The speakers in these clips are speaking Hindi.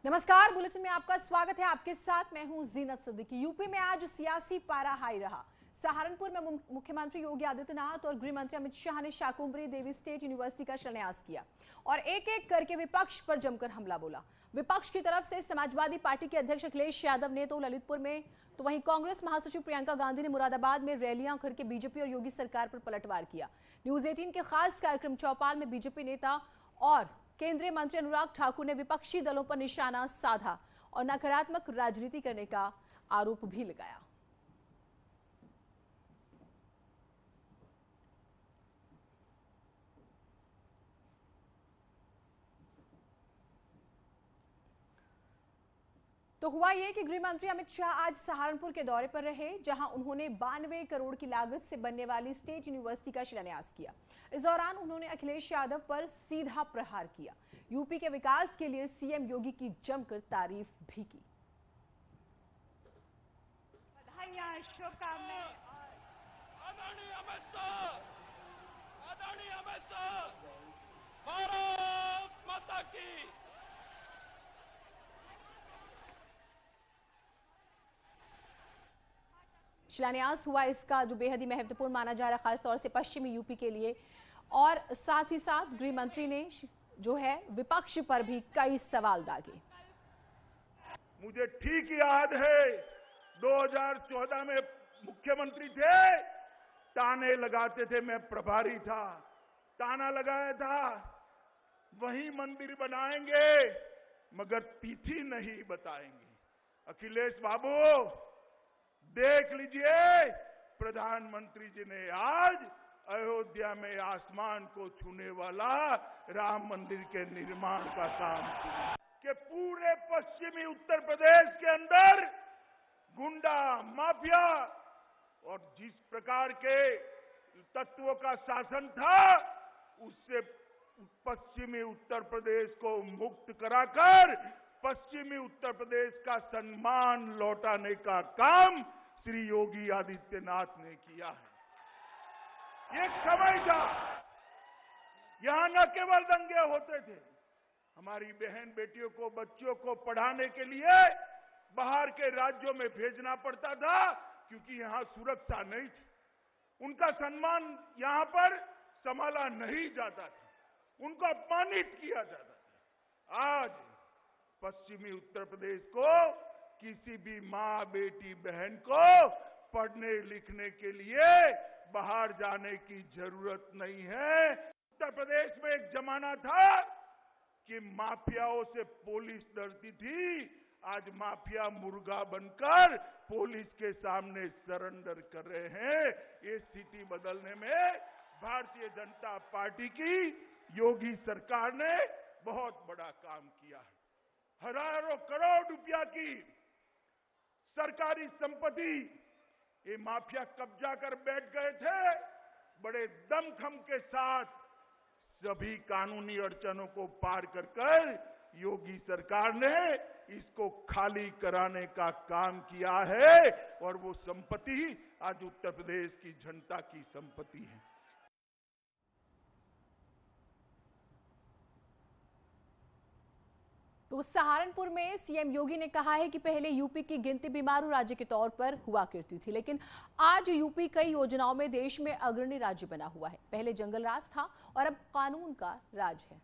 नमस्कार, बुलेटिन में आपका स्वागत है। आपके साथ मैं हूं जीनत सिद्दीकी। यूपी में आज सियासी पारा हाई रहा। सहारनपुर में मुख्यमंत्री योगी आदित्यनाथ और गृह मंत्री अमित शाह ने शाकुंभरी देवी स्टेट यूनिवर्सिटी का शिलान्यास किया और एक एक करके विपक्ष पर जमकर हमला बोला। विपक्ष की तरफ से समाजवादी पार्टी के अध्यक्ष अखिलेश यादव ने तो ललितपुर में, तो वहीं कांग्रेस महासचिव प्रियंका गांधी ने मुरादाबाद में रैलियां करके बीजेपी और योगी सरकार पर पलटवार किया। न्यूज 18 के खास कार्यक्रम चौपाल में बीजेपी नेता और केंद्रीय मंत्री अनुराग ठाकुर ने विपक्षी दलों पर निशाना साधा और नकारात्मक राजनीति करने का आरोप भी लगाया। तो हुआ ये कि गृह मंत्री अमित शाह आज सहारनपुर के दौरे पर रहे, जहां उन्होंने 92 करोड़ की लागत से बनने वाली स्टेट यूनिवर्सिटी का शिलान्यास किया। इस दौरान उन्होंने अखिलेश यादव पर सीधा प्रहार किया। यूपी के विकास के लिए सीएम योगी की जमकर तारीफ भी की। बधाइयां, शुभकामनाएं। आदरणीय अमित शाह, भारत माता की। शिलान्यास हुआ इसका जो बेहद ही महत्वपूर्ण माना जा रहा है, खासतौर से पश्चिमी यूपी के लिए। और साथ ही साथ गृह मंत्री ने जो है विपक्ष पर भी कई सवाल दागे। मुझे ठीक याद है 2014 में मुख्यमंत्री थे, ताने लगाते थे, मैं प्रभारी था, ताना लगाया था वही मंदिर बनाएंगे मगर तिथि नहीं बताएंगे। अखिलेश बाबू देख लीजिए, प्रधानमंत्री जी ने आज अयोध्या में आसमान को छूने वाला राम मंदिर के निर्माण का काम किया कि पूरे पश्चिमी उत्तर प्रदेश के अंदर गुंडा माफिया और जिस प्रकार के तत्वों का शासन था उससे पश्चिमी उत्तर प्रदेश को मुक्त कराकर पश्चिमी उत्तर प्रदेश का सम्मान लौटाने का काम श्री योगी आदित्यनाथ ने किया है। एक समय था यहां न केवल दंगे होते थे, हमारी बहन बेटियों को, बच्चों को पढ़ाने के लिए बाहर के राज्यों में भेजना पड़ता था क्योंकि यहां सुरक्षा नहीं थी, उनका सम्मान यहां पर संभाला नहीं जाता था, उनको अपमानित किया जाता था। आज पश्चिमी उत्तर प्रदेश को किसी भी माँ, बेटी, बहन को पढ़ने लिखने के लिए बाहर जाने की जरूरत नहीं है। उत्तर प्रदेश में एक जमाना था कि माफियाओं से पुलिस डरती थी, आज माफिया मुर्गा बनकर पुलिस के सामने सरेंडर कर रहे हैं। ये स्थिति बदलने में भारतीय जनता पार्टी की योगी सरकार ने बहुत बड़ा काम किया है। हजारों करोड़ रुपया की सरकारी संपत्ति ये माफिया कब्जा कर बैठ गए थे। बड़े दमखम के साथ सभी कानूनी अड़चनों को पार कर योगी सरकार ने इसको खाली कराने का काम किया है और वो संपत्ति आज उत्तर प्रदेश की जनता की संपत्ति है। तो सहारनपुर में सीएम योगी ने कहा है कि पहले यूपी की गिनती बीमारू राज्य के तौर पर हुआ करती थी, लेकिन आज यूपी कई योजनाओं में देश में अग्रणी राज्य बना हुआ है। पहले जंगल राज था और अब कानून का राज है।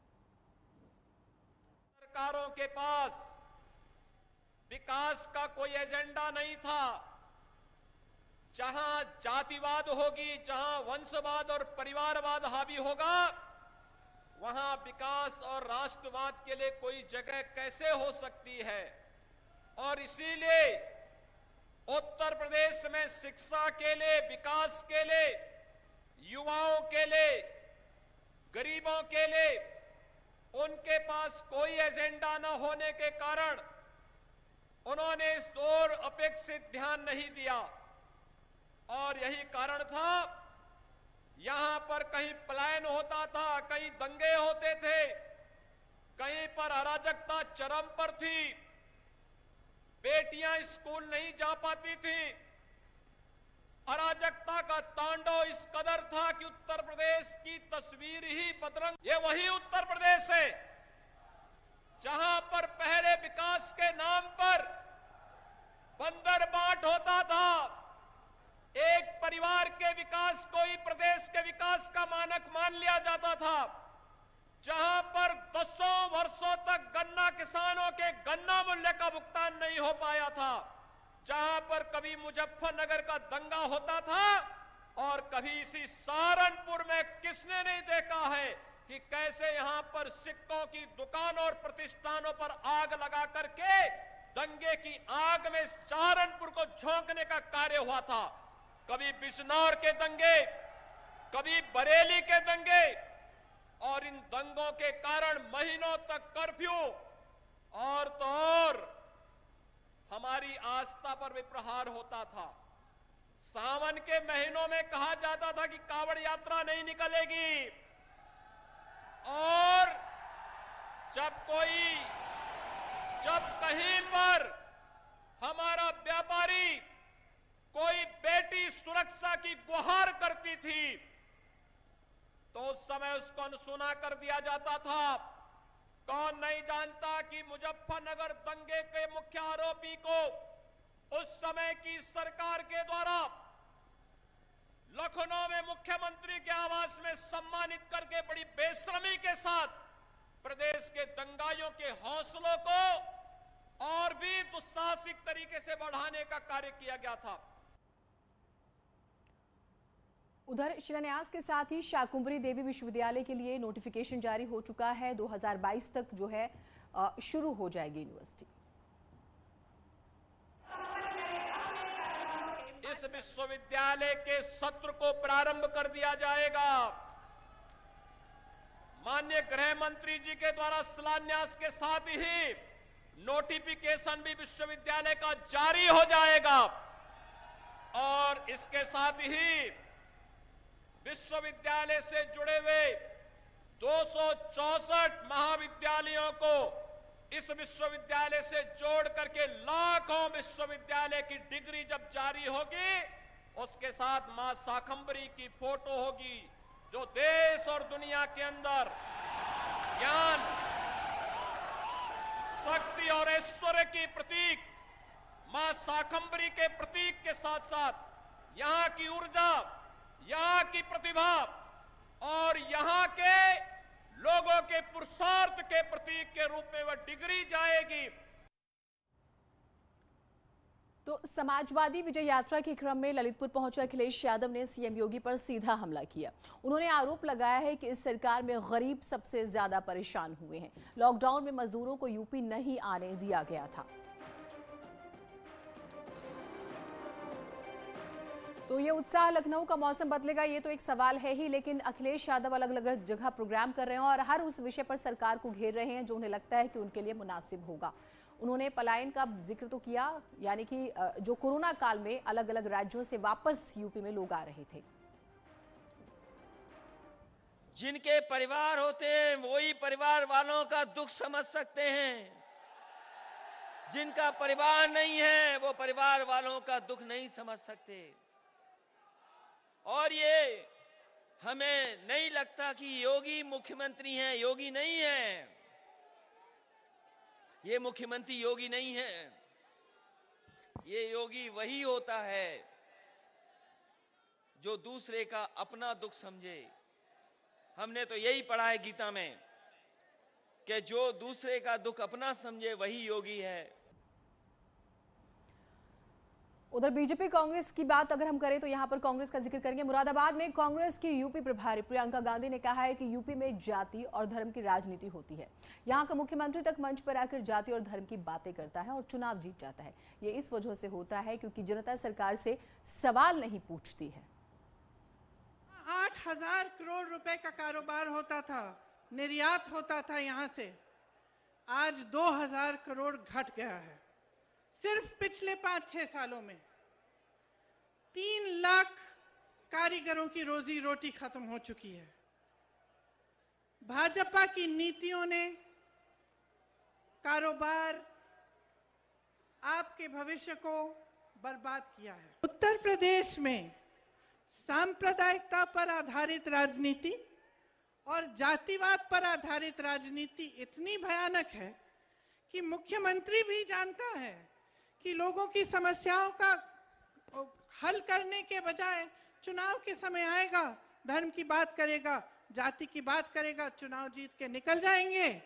सरकारों के पास विकास का कोई एजेंडा नहीं था। जहां जातिवाद होगी, जहां वंशवाद और परिवारवाद हावी होगा, वहां विकास और राष्ट्रवाद के लिए कोई जगह कैसे हो सकती है। और इसीलिए उत्तर प्रदेश में शिक्षा के लिए, विकास के लिए, युवाओं के लिए, गरीबों के लिए उनके पास कोई एजेंडा न होने के कारण उन्होंने इस ओर अपेक्षित ध्यान नहीं दिया। और यही कारण था, यहां पर कहीं पलायन होता था, कहीं दंगे होते थे, कहीं पर अराजकता चरम पर थी, बेटियां स्कूल नहीं जा पाती थी, अराजकता का तांडव इस कदर था कि उत्तर प्रदेश की तस्वीर ही बदरंग। ये वही उत्तर प्रदेश है जहां पर पहले विकास के नाम पर बंदर बांट होता था, एक परिवार के विकास को ही प्रदेश के विकास का मानक मान लिया जाता था, जहां पर 10 वर्षों तक गन्ना किसानों के गन्ना मूल्य का भुगतान नहीं हो पाया था, जहां पर कभी मुजफ्फरनगर का दंगा होता था और कभी इसी सहारनपुर में किसने नहीं देखा है कि कैसे यहां पर सिक्कों की दुकान और प्रतिष्ठानों पर आग लगा करके दंगे की आग में सहारनपुर को झोंकने का कार्य हुआ था। कभी बिजनौर के दंगे, कभी बरेली के दंगे, और इन दंगों के कारण महीनों तक कर्फ्यू और तो और हमारी आस्था पर भी प्रहार होता था। सावन के महीनों में कहा जाता था कि कांवड़ यात्रा नहीं निकलेगी, और जब कहीं पर हमारा व्यापारी कोई बेटी सुरक्षा की गुहार करती थी तो उस समय उसको अनसुना कर दिया जाता था। कौन नहीं जानता कि मुजफ्फरनगर दंगे के मुख्य आरोपी को उस समय की सरकार के द्वारा लखनऊ में मुख्यमंत्री के आवास में सम्मानित करके बड़ी बेशर्मी के साथ प्रदेश के दंगाइयों के हौसलों को और भी दुस्साहसिक तरीके से बढ़ाने का कार्य किया गया था। उधर शिलान्यास के साथ ही शाकुंभरी देवी विश्वविद्यालय के लिए नोटिफिकेशन जारी हो चुका है। 2022 तक जो है शुरू हो जाएगी यूनिवर्सिटी। इस विश्वविद्यालय के सत्र को प्रारंभ कर दिया जाएगा। माननीय गृह मंत्री जी के द्वारा शिलान्यास के साथ ही नोटिफिकेशन भी विश्वविद्यालय का जारी हो जाएगा, और इसके साथ ही विश्वविद्यालय से जुड़े हुए 264 महाविद्यालयों को इस विश्वविद्यालय से जोड़ करके लाखों विश्वविद्यालय की डिग्री जब जारी होगी, उसके साथ मां शाकंभरी की फोटो होगी, जो देश और दुनिया के अंदर ज्ञान, शक्ति और ऐश्वर्य की प्रतीक मां शाकंभरी के प्रतीक के साथ साथ यहां की ऊर्जा, यहां की प्रतिभा और यहां के लोगों के पुरुषार्थ के प्रतीक के रूप में वह डिग्री जाएगी। तो समाजवादी विजय यात्रा के क्रम में ललितपुर पहुंचे अखिलेश यादव ने सीएम योगी पर सीधा हमला किया। उन्होंने आरोप लगाया है कि इस सरकार में गरीब सबसे ज्यादा परेशान हुए हैं। लॉकडाउन में मजदूरों को यूपी नहीं आने दिया गया था। तो ये उत्साह लखनऊ का मौसम बदलेगा, ये तो एक सवाल है ही, लेकिन अखिलेश यादव अलग अलग जगह प्रोग्राम कर रहे हैं और हर उस विषय पर सरकार को घेर रहे हैं जो उन्हें लगता है कि उनके लिए मुनासिब होगा। उन्होंने पलायन का जिक्र तो किया, यानी कि जो कोरोना काल में अलग अलग राज्यों से वापस यूपी में लोग आ रहे थे। जिनके परिवार होते हैं वही परिवार वालों का दुख समझ सकते हैं, जिनका परिवार नहीं है वो परिवार वालों का दुख नहीं समझ सकते। और ये हमें नहीं लगता कि योगी मुख्यमंत्री हैं, योगी नहीं है, ये मुख्यमंत्री योगी नहीं है। ये योगी वही होता है जो दूसरे का अपना दुख समझे। हमने तो यही पढ़ा है गीता में कि जो दूसरे का दुख अपना समझे वही योगी है। उधर बीजेपी कांग्रेस की बात अगर हम करें तो यहां पर कांग्रेस का जिक्र करेंगे। मुरादाबाद में कांग्रेस की यूपी प्रभारी प्रियंका गांधी ने कहा है कि यूपी में जाति और धर्म की राजनीति होती है। यहां का मुख्यमंत्री तक मंच पर आकर जाति और धर्म की बातें करता है और चुनाव जीत जाता है। ये इस वजह से होता है क्योंकि जनता सरकार से सवाल नहीं पूछती है। 8,000 करोड़ रुपए का कारोबार होता था, निर्यात होता था यहां से, आज 2,000 करोड़ घट गया है। सिर्फ पिछले 5-6 सालों में 3 लाख कारीगरों की रोजी रोटी खत्म हो चुकी है। भाजपा की नीतियों ने कारोबार, आपके भविष्य को बर्बाद किया है। उत्तर प्रदेश में सांप्रदायिकता पर आधारित राजनीति और जातिवाद पर आधारित राजनीति इतनी भयानक है कि मुख्यमंत्री भी जानता है कि लोगों की समस्याओं का हल करने के बजाय चुनाव के समय आएगा, धर्म की बात करेगा, जाति की बात करेगा, चुनाव जीत के निकल जाएंगे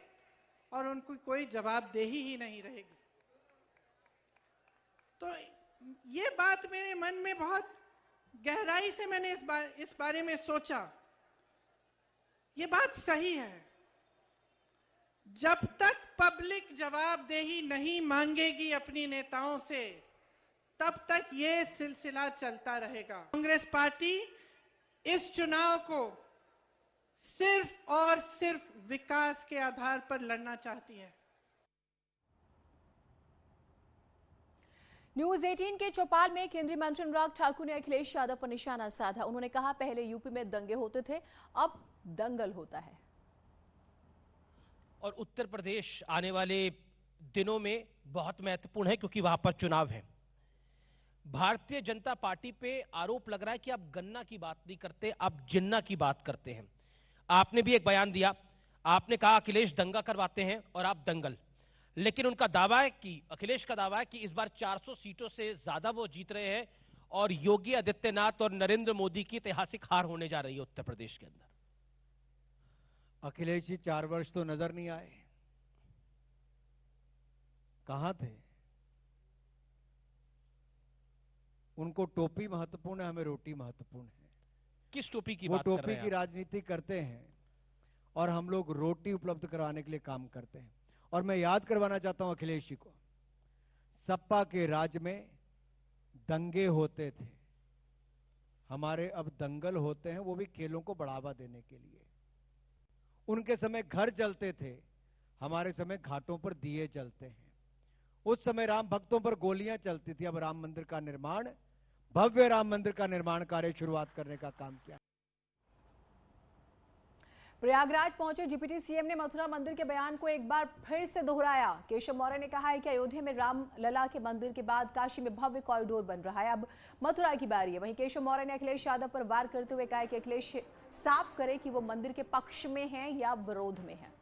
और उनको कोई जवाबदेही ही नहीं रहेगी। तो ये बात मेरे मन में बहुत गहराई से मैंने इस बारे में सोचा। ये बात सही है, जब तक पब्लिक जवाबदेही नहीं मांगेगी अपनी नेताओं से, तब तक ये सिलसिला चलता रहेगा। कांग्रेस पार्टी इस चुनाव को सिर्फ और सिर्फ विकास के आधार पर लड़ना चाहती है। न्यूज 18 के चौपाल में केंद्रीय मंत्री अनुराग ठाकुर ने अखिलेश यादव पर निशाना साधा। उन्होंने कहा, पहले यूपी में दंगे होते थे, अब दंगल होता है। और उत्तर प्रदेश आने वाले दिनों में बहुत महत्वपूर्ण है क्योंकि वहां पर चुनाव है। भारतीय जनता पार्टी पे आरोप लग रहा है कि आप गन्ना की बात नहीं करते, आप जिन्ना की बात करते हैं। आपने भी एक बयान दिया, आपने कहा अखिलेश दंगा करवाते हैं और आप दंगल। लेकिन उनका दावा है कि अखिलेश का दावा है कि इस बार 400 सीटों से ज्यादा वो जीत रहे हैं और योगी आदित्यनाथ और नरेंद्र मोदी की ऐतिहासिक हार होने जा रही है उत्तर प्रदेश के अंदर। अखिलेश जी 4 वर्ष तो नजर नहीं आए, कहां थे? उनको टोपी महत्वपूर्ण है, हमें रोटी महत्वपूर्ण है। किस टोपी की वो बात कर रहे टोपी हैं की राजनीति करते हैं और हम लोग रोटी उपलब्ध करवाने के लिए काम करते हैं। और मैं याद करवाना चाहता हूं अखिलेश जी को, सपा के राज में दंगे होते थे, हमारे अब दंगल होते हैं, वो भी खेलों को बढ़ावा देने के लिए। उनके समय घर जलते थे, हमारे समय घाटों पर दिए जलते हैं। उस समय राम भक्तों पर गोलियां चलती थी, अब राम मंदिर का निर्माण, भव्य राम मंदिर का निर्माण कार्य शुरुआत करने का काम किया। प्रयागराज पहुंचे डिप्टी सीएम ने मथुरा मंदिर के बयान को एक बार फिर से दोहराया। केशव मौर्य ने कहा है कि अयोध्या में राम लला के मंदिर के बाद काशी में भव्य कॉरिडोर बन रहा है, अब मथुरा की बारी है। वहीं केशव मौर्य ने अखिलेश यादव पर वार करते हुए कहा कि अखिलेश साफ करे कि वो मंदिर के पक्ष में है या विरोध में है।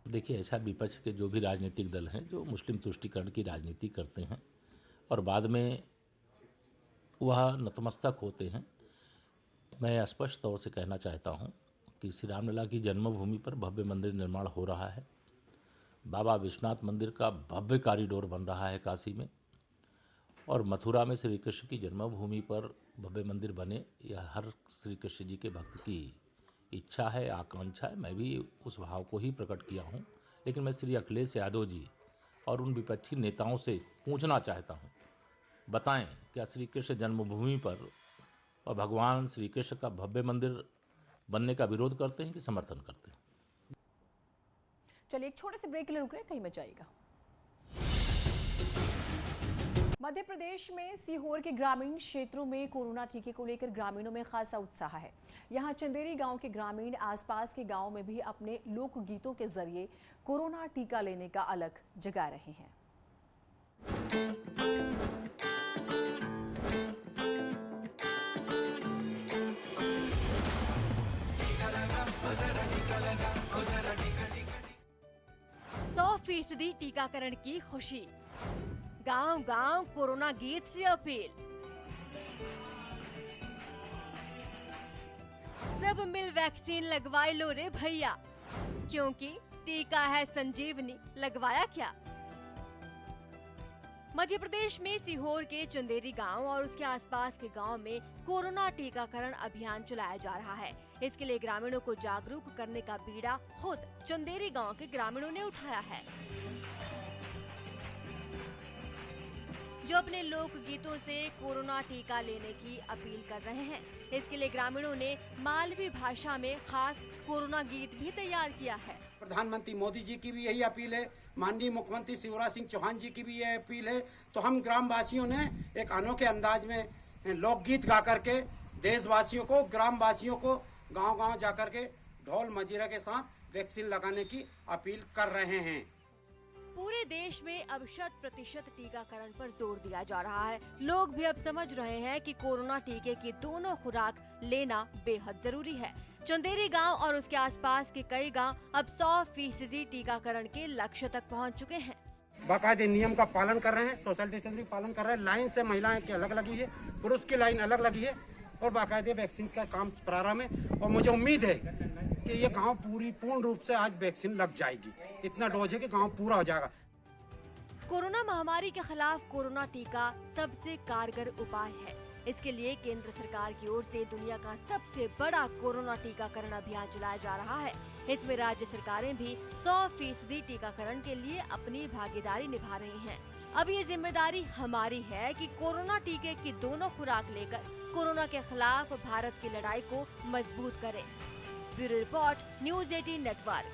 देखिए, ऐसा विपक्ष के जो भी राजनीतिक दल हैं जो मुस्लिम तुष्टीकरण की राजनीति करते हैं और बाद में वह नतमस्तक होते हैं, मैं स्पष्ट तौर से कहना चाहता हूं कि श्री रामलला की जन्मभूमि पर भव्य मंदिर निर्माण हो रहा है। बाबा विश्वनाथ मंदिर का भव्य कॉरिडोर बन रहा है काशी में, और मथुरा में श्री कृष्ण की जन्मभूमि पर भव्य मंदिर बने, यह हर श्री कृष्ण जी के भक्त की इच्छा है, आकांक्षा है। मैं भी उस भाव को ही प्रकट किया हूं। लेकिन मैं श्री अखिलेश यादव जी और उन विपक्षी नेताओं से पूछना चाहता हूं, बताएं क्या श्री कृष्ण जन्मभूमि पर और भगवान श्री कृष्ण का भव्य मंदिर बनने का विरोध करते हैं कि समर्थन करते हैं? चलिए एक छोटे से ब्रेक के लिए रुक रहे हैं, कहीं मत जाइएगा। मध्य प्रदेश में सीहोर के ग्रामीण क्षेत्रों में कोरोना टीके को लेकर ग्रामीणों में खासा उत्साह है। यहां चंदेरी गांव के ग्रामीण आसपास के गांव में भी अपने लोक गीतों के जरिए कोरोना टीका लेने का अलग जगा रहे हैं। %100 टीकाकरण की खुशी, गांव-गांव कोरोना गीत से अपील। सब मिल वैक्सीन लगवाए लो रे भैया, क्योंकि टीका है संजीवनी, लगवाया क्या? मध्य प्रदेश में सीहोर के चंदेरी गांव और उसके आसपास के गांव में कोरोना टीकाकरण अभियान चलाया जा रहा है। इसके लिए ग्रामीणों को जागरूक करने का बीड़ा खुद चंदेरी गांव के ग्रामीणों ने उठाया है, जो अपने लोक गीतों से कोरोना टीका लेने की अपील कर रहे हैं। इसके लिए ग्रामीणों ने मालवी भाषा में खास कोरोना गीत भी तैयार किया है। प्रधानमंत्री मोदी जी की भी यही अपील है, माननीय मुख्यमंत्री शिवराज सिंह चौहान जी की भी यह अपील है। तो हम ग्रामवासियों ने एक अनोखे अंदाज में लोकगीत गा करके देशवासियों को, ग्रामवासियों को गांव-गांव जाकर के ढोल मजीरा के साथ वैक्सीन लगाने की अपील कर रहे हैं। पूरे देश में अब 100% टीकाकरण पर जोर दिया जा रहा है। लोग भी अब समझ रहे हैं कि कोरोना टीके की दोनों खुराक लेना बेहद जरूरी है। चंदेरी गांव और उसके आसपास के कई गांव अब 100% टीकाकरण के लक्ष्य तक पहुंच चुके हैं। बाकायदे नियम का पालन कर रहे हैं, सोशल डिस्टेंसिंग पालन कर रहे हैं। लाइन से महिलाएं की अलग लगी है, पुरुष की लाइन अलग लगी है और बाकायदे वैक्सीन का काम प्रारंभ है। और मुझे उम्मीद है कि ये गांव पूर्ण रूप से आज वैक्सीन लग जाएगी। इतना डोज है कि गांव पूरा हो जाएगा। कोरोना महामारी के खिलाफ कोरोना टीका सबसे कारगर उपाय है। इसके लिए केंद्र सरकार की ओर से दुनिया का सबसे बड़ा कोरोना टीकाकरण अभियान चलाया जा रहा है। इसमें राज्य सरकारें भी 100% टीकाकरण के लिए अपनी भागीदारी निभा रही हैं। अब ये जिम्मेदारी हमारी है कि कोरोना टीके की दोनों खुराक लेकर कोरोना के खिलाफ भारत की लड़ाई को मजबूत करें। Bureau report, news 18 network.